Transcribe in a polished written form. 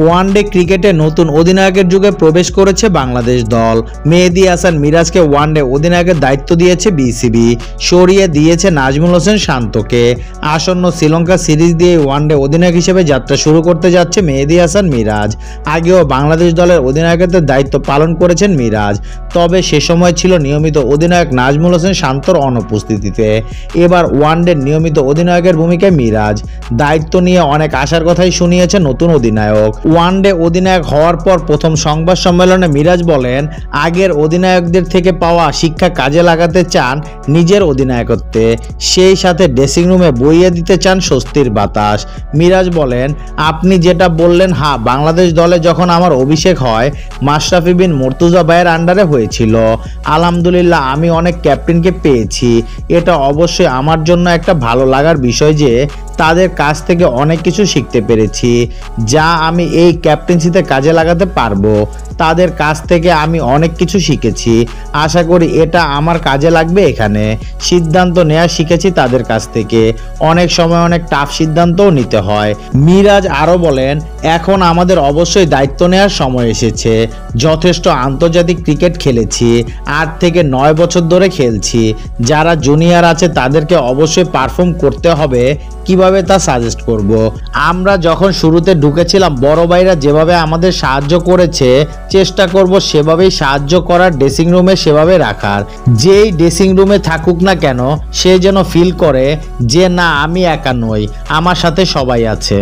One day ক্রিকেটে নতুন অধিনায়কের যুগে প্রবেশ করেছে বাংলাদেশ দল। মেহেদী হাসান মিরাজকে ওয়ানডে অধিনায়কের দায়িত্ব দিয়েছে বিসিবি, সরিয়ে দিয়েছে নাজমুল হোসেন শান্তকে। আসন্ন শ্রীলঙ্কা সিরিজ দিয়ে ওয়ানডে অধিনায়ক হিসেবে যাত্রা শুরু করতে যাচ্ছে মেহেদী হাসান মিরাজ। আগেও বাংলাদেশ দলের অধিনায়কের দায়িত্ব পালন করেছেন মিরাজ, তবে সে সময় ছিল নিয়মিত অধিনায়ক নাজমুল হোসেন শান্তর অনুপস্থিতিতে। এবার ওয়ানডের নিয়মিত অধিনায়কের ভূমিকায় মিরাজ। দায়িত্ব নিয়ে অনেক আশার কথাই শুনিয়েছে নতুন অধিনায়ক। ওয়ানডে অধিনায়ক হওয়ার পর প্রথম সংবাদ সম্মেলনে মিরাজ বলেন, আগের অধিনায়কদের থেকে পাওয়া শিক্ষা কাজে লাগাতে চান নিজের অধিনায়কত্বে, সেই সাথে ড্রেসিং রুমে বইয়ে দিতে চান স্বস্তির বাতাস। মিরাজ বলেন, আপনি যেটা বললেন, হ্যাঁ, বাংলাদেশ দলে যখন আমার অভিষেক হয় মাশরাফি বিন মুর্তজা ভাইয়ের আন্ডারে হয়েছিল। আলহামদুলিল্লাহ আমি অনেক ক্যাপ্টেনকে পেয়েছি। এটা অবশ্যই আমার জন্য একটা ভালো লাগার বিষয় যে তাদের কাছ থেকে অনেক কিছু শিখতে পেরেছি, যা আমি এই ক্যাপ্টেন্সিতে কাজে লাগাতে পারবো। তাদের কাছ থেকে আমি অনেক কিছু শিখেছি, আশা করি এটা আমার কাজে লাগবে। এখানে সিদ্ধান্ত নেওয়া শিখেছি তাদের কাছ থেকে, অনেক সময় অনেক টাফ সিদ্ধান্তও নিতে হয়। মিরাজ আরও বলেন, এখন আমাদের অবশ্যই দায়িত্ব নেওয়ার সময় এসেছে। যথেষ্ট আন্তর্জাতিক ক্রিকেট খেলেছি, 8 থেকে 9 বছর ধরে খেলছি। যারা জুনিয়র আছে তাদেরকে অবশ্যই পারফর্ম করতে হবে, কিভাবে তা সাজেস্ট করব। আমরা যখন শুরুতে ঢুকেছিলাম বড় ভাইরা যেভাবে আমাদের সাহায্য করেছে, চেষ্টা করব সেভাবেই সাহায্য করার, ড্রেসিং রুমে সেভাবে রাখার। যেই ড্রেসিং রুমে থাকুক না কেন সে যেন ফিল করে যে না, আমি একা নই, আমার সাথে সবাই আছে।